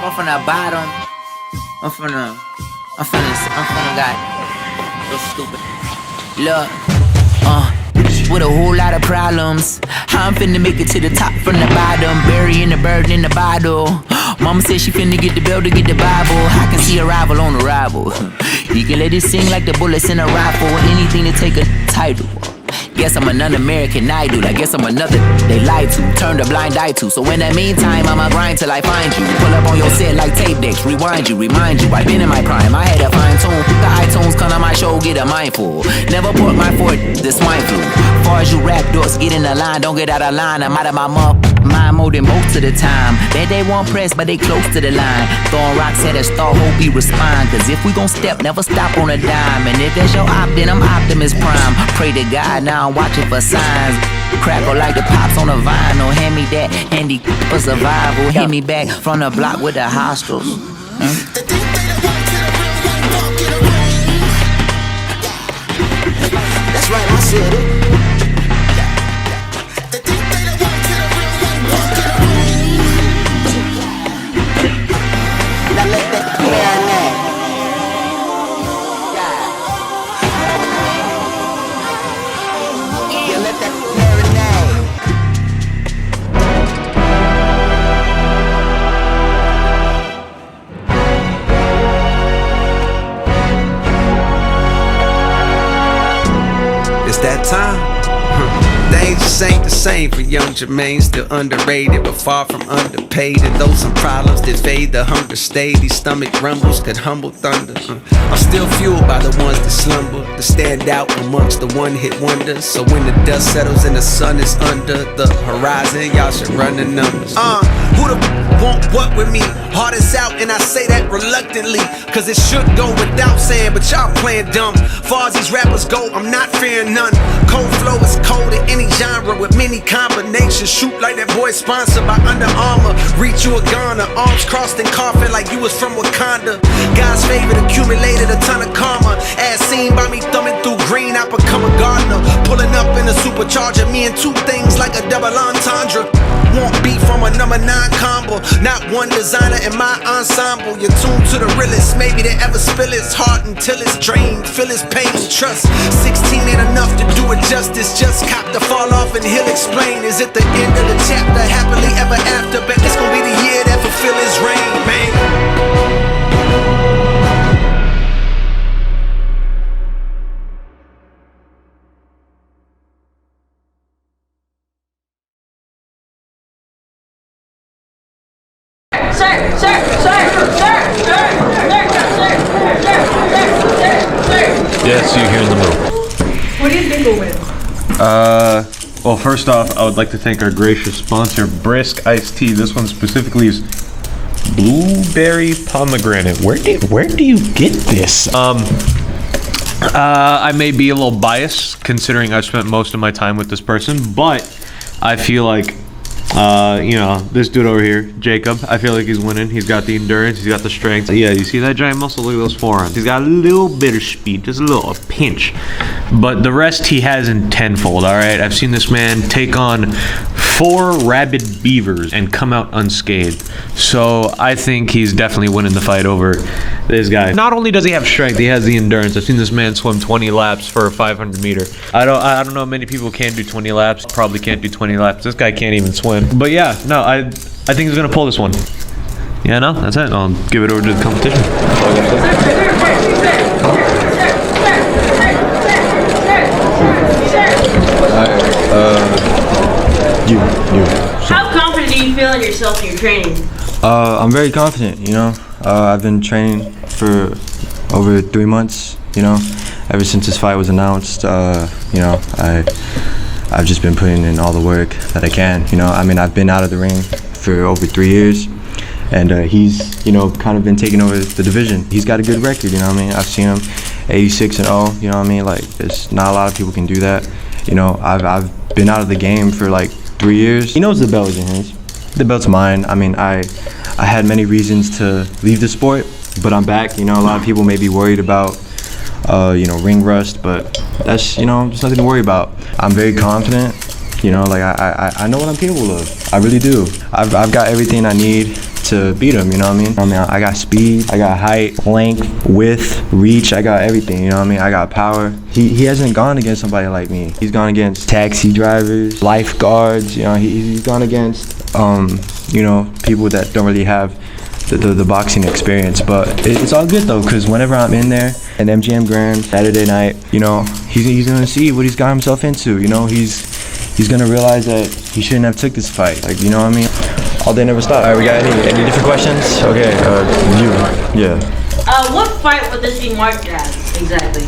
top, I'm from the bottom. I'm from the guy. So stupid. Look, with a whole lot of problems. How I'm finna make it to the top from the bottom. Burying the bird in the bottle. Mama said she finna get the bell to get the Bible. I can see a rival on arrival. You can let it sing like the bullets in a rifle. Anything to take a title. Guess I'm another American Idol. I guess I'm another they lied to, turned a blind eye to. So in the meantime, I'ma grind till I find you. Pull up on your set like tape decks, rewind you, remind you. I've been in my prime, I had a fine tune. The iTunes come on my show, get a mindful. Never put my foot, the swine flu. Far as you rap dorks, get in the line, don't get out of line. I'm out of my mind more than most of the time. Bet they won't press, but they close to the line. Throwing rocks at a star, hope he respond. Cause if we gon' step, never stop on a dime. And if that's your op, then I'm Optimus Prime. Pray to God, now I'm watching for signs. Crackle like the pops on a vinyl. Hand me that handy for survival. Hit me back from the block with the hostels. That's right, I said it. Now let that marinate. Yeah, let that marinate. It's that time. Things just ain't the same for young Jermaine. Still underrated, but far from underpaid. And though some problems did fade, the hunger stayed. These stomach rumbles could humble thunder. I'm still fueled by the ones that slumber, that stand out amongst the one-hit wonders. So when the dust settles and the sun is under the horizon, y'all should run the numbers. Who the want what with me? Heart is out and I say that reluctantly, cause it should go without saying, but y'all playing dumb. Far as these rappers go, I'm not fearing none. Cold flow is cold in any genre with many combinations. Shoot like that boy sponsored by Under Armour. Reach you a Ghana, arms crossed and coughing like you was from Wakanda. God's favorite accumulated a ton of karma. As seen by me thumbing through green, I become a gardener. Pulling up in a supercharger, me and two things like a double entendre. Want beat from a number 9 combo. Not one designer in my ensemble. You're tuned to the realest, maybe they ever spill his heart until it's drained. Feel his pain, trust 16 ain't enough to do it justice. Just cop the fall off and he'll explain. Is it the end of the chapter, happily ever after? Bet it's gonna be the year that fulfill his reign, man. Yes, you're here in the middle. What do you think we'll win? Well, first off, I would like to thank our gracious sponsor, Brisk Iced Tea. This one specifically is blueberry pomegranate. Where do you get this? I may be a little biased considering I've spent most of my time with this person, but I feel like this dude over here, Jacob, I feel like he's winning. He's got the endurance, he's got the strength. Yeah, you see that giant muscle? Look at those forearms. He's got a little bit of speed, just a pinch. But the rest he has in tenfold, all right? I've seen this man take on 4 rabid beavers and come out unscathed. So I think he's definitely winning the fight over this guy. Not only does he have strength, he has the endurance. I've seen this man swim 20 laps for a 500 meter. I don't know many people can do 20 laps. Probably can't do 20 laps. This guy can't even swim. But yeah, no, I think he's gonna pull this one. Yeah, no, that's it. I'll give it over to the competition. How confident do you feel in yourself in your training? I'm very confident, I've been training for over 3 months, ever since this fight was announced. I've just been putting in all the work that I can, I've been out of the ring for over 3 years, and he's, kind of been taking over the division. He's got a good record, I've seen him 86-0, like, there's not a lot of people can do that. I've been out of the game for like 3 years. He knows the belt isn't his. The belt's mine. I had many reasons to leave the sport, but I'm back. A lot of people may be worried about, ring rust, but that's, just nothing to worry about. I'm very confident. I know what I'm capable of. I really do. I've got everything I need to beat him, you know what I mean? I got speed, I got height, length, width, reach, I got everything, you know what I mean? I got power. He hasn't gone against somebody like me. He's gone against taxi drivers, lifeguards, you know, he's gone against, you know, people that don't really have the boxing experience, but it's all good though, because whenever I'm in there at MGM Grand Saturday night, you know, he's gonna see what he's got himself into, you know, he's gonna realize that he shouldn't have took this fight, like, you know what I mean? All day never stop. All right, we got any different questions? Okay, yeah. What fight would this be marked as exactly?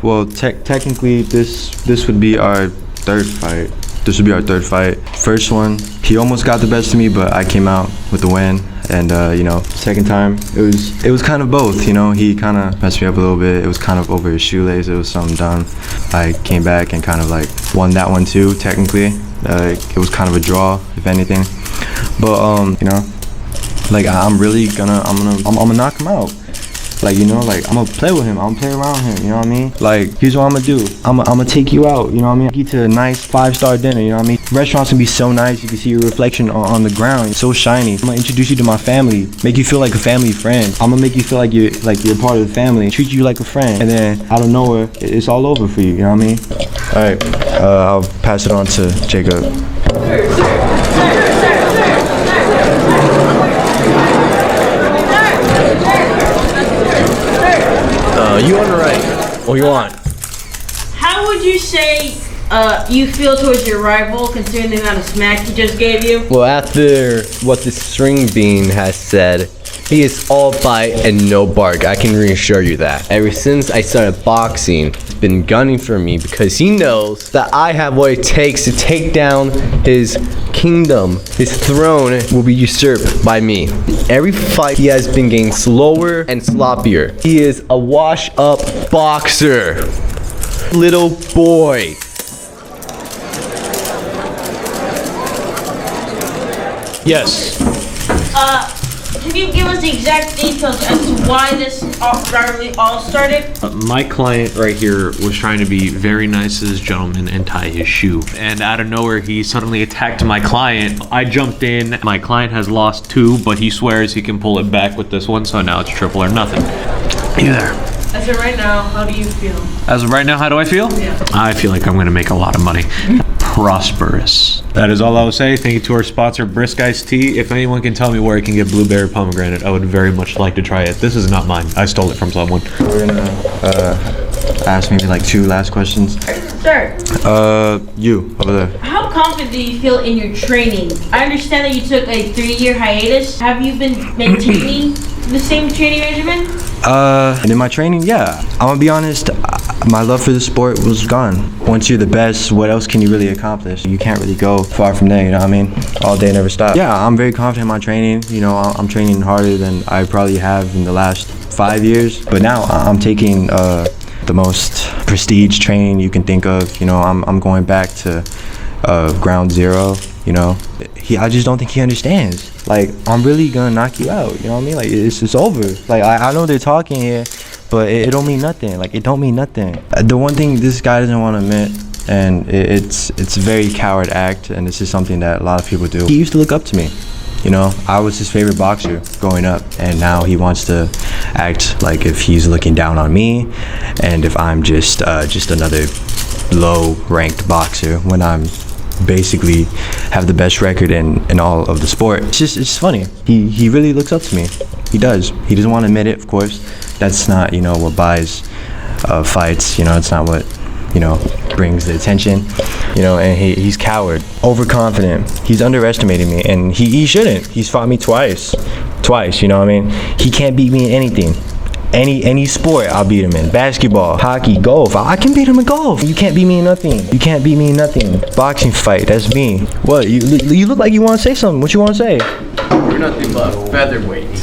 Well, technically this would be our third fight. This would be our third fight. First one, he almost got the best of me, but I came out with the win. And you know, second time, it was kind of both, you know. He kind of messed me up a little bit. It was kind of over his shoelace. It was something dumb. I came back and kind of like won that one too, technically. It was kind of a draw, if anything. But you know, like I'm gonna knock him out. Like, you know, like I'm gonna play with him, I'm gonna play around him, you know what I mean? Like, here's what I'm gonna do. I'm gonna take you out, you know what I mean? Take you to a nice 5-star dinner, you know what I mean? Restaurants can be so nice, you can see your reflection on the ground, it's so shiny. I'm gonna introduce you to my family, make you feel like a family friend. I'm gonna make you feel like you're part of the family, treat you like a friend, and then out of nowhere, it's all over for you, you know what I mean? All right, I'll pass it on to Jacob. You on the right. What you want? How would you say you feel towards your rival, considering the amount of smack he just gave you? Well, after what the string bean has said, he is all bite and no bark. I can reassure you that. Ever since I started boxing, he's been gunning for me because he knows that I have what it takes to take down his kingdom. His throne will be usurped by me. Every fight he has been getting slower and sloppier. He is a wash-up boxer. Little boy. Yes. Can you give us the exact details as to why this rivalry all started? My client right here was trying to be very nice to this gentleman and tie his shoe. And out of nowhere, he suddenly attacked my client. I jumped in. My client has lost 2, but he swears he can pull it back with this one, so now it's triple or nothing. You there? As of right now, how do you feel? As of right now, how do I feel? Yeah. I feel like I'm going to make a lot of money. Prosperous. That is all I will say. Thank you to our sponsor, Brisk Iced Tea. If anyone can tell me where I can get blueberry pomegranate, I would very much like to try it. This is not mine. I stole it from someone. We're gonna ask maybe like 2 last questions. Sir. You over there. How confident do you feel in your training? I understand that you took a 3-year hiatus. Have you been maintaining the same training regimen? And in my training, yeah. I'm gonna be honest, my love for the sport was gone. Once you're the best, what else can you really accomplish? You can't really go far from there, you know what I mean? All day, never stop. Yeah, I'm very confident in my training. You know, I'm training harder than I probably have in the last 5 years. But now I'm taking the most prestige training you can think of. You know, I'm going back to ground zero, you know. I just don't think he understands. Like, I'm really gonna knock you out, you know what I mean? Like, it's over. Like, I know they're talking here, but it don't mean nothing. Like, it don't mean nothing. The one thing this guy doesn't want to admit, and it's a very coward act, and this is something that a lot of people do. He used to look up to me. You know, I was his favorite boxer growing up, and now he wants to act like if he's looking down on me, and if I'm just another low-ranked boxer when I'm basically have the best record in all of the sport. It's funny. He really looks up to me. He does. He doesn't want to admit it, of course. That's not, you know, what buys fights. You know, it's not what, you know, brings the attention. You know, and he's coward, overconfident. He's underestimating me, and he shouldn't. He's fought me twice. You know what I mean? He can't beat me in anything. Any sport, I'll beat him in. Basketball, hockey, golf. I can beat him in golf. You can't beat me in nothing. You can't beat me in nothing. Boxing fight, that's me. What? You look like you want to say something. What you want to say? You're nothing but featherweight.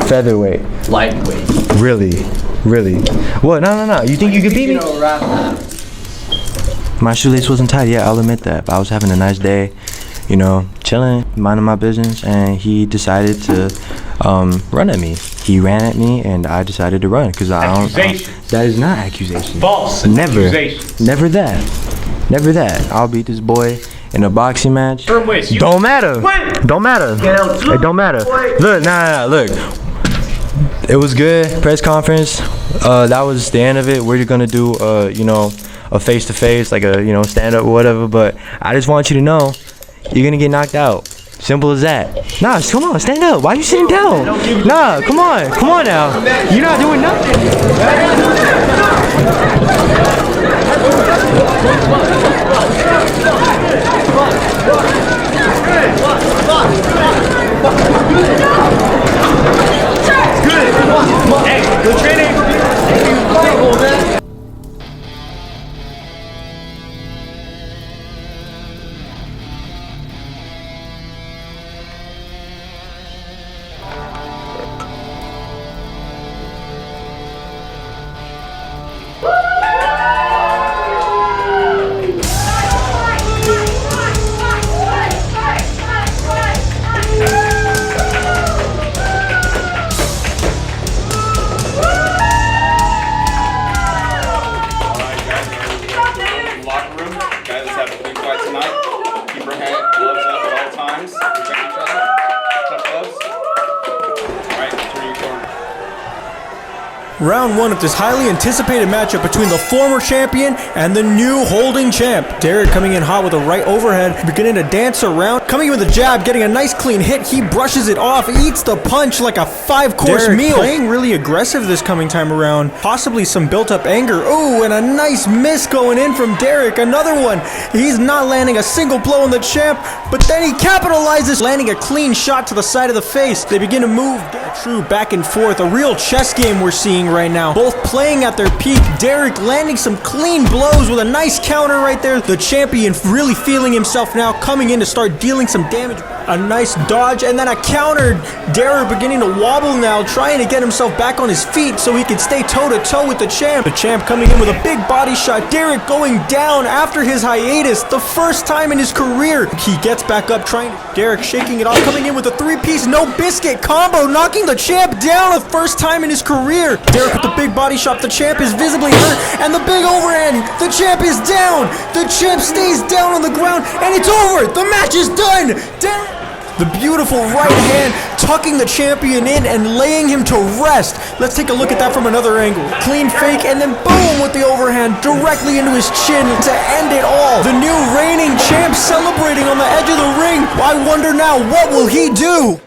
Featherweight. Lightweight. Really? What? No. You think you could beat me? My shoelace wasn't tied. Yeah, I'll admit that. But I was having a nice day. You know, chilling, minding my business, and he decided to run at me. He ran at me, and I decided to run because I don't. That is not accusation. False. Never. Accusation. Never that. I'll beat this boy, in a boxing match. Waist, Don't matter. Don't matter. It don't matter. Look, nah, look. It was good. Press conference. That was the end of it. We're gonna do, you know, a face-to-face, like a, you know, stand-up or whatever. But I just want you to know, you're gonna get knocked out. Simple as that. Nah, come on, stand up. Why are you sitting down? Nah, come on now. You're not doing nothing. Hey, good training. Round one of this highly anticipated matchup between the former champion and the new holding champ. Derek coming in hot with a right overhead, beginning to dance around, coming in with a jab, getting a nice clean hit. He brushes it off, eats the punch like a 5-course meal. Playing really aggressive this coming time around, possibly some built-up anger. Ooh, and a nice miss going in from Derek. Another one. He's not landing a single blow on the champ, but then he capitalizes, landing a clean shot to the side of the face. They begin to move true back and forth. A real chess game we're seeing right now. Both playing at their peak. Derek landing some clean blows with a nice counter right there. The champion really feeling himself now, coming in to start dealing some damage. A nice dodge and then a counter. Derek beginning to wobble now, trying to get himself back on his feet so he can stay toe-to-toe with the champ. The champ coming in with a big body shot. Derek going down after his hiatus, the first time in his career. He gets back up, trying. Derek shaking it off, coming in with a 3-piece no biscuit combo, knocking the champ down the first time in his career. Derek with the big body shot. The champ is visibly hurt, and the big overhand. The champ is down. The champ stays down on the ground, and it's over. The match is done. Derek. The beautiful right hand tucking the champion in and laying him to rest. Let's take a look at that from another angle. Clean fake and then boom with the overhand directly into his chin to end it all. The new reigning champ celebrating on the edge of the ring. I wonder now, what will he do?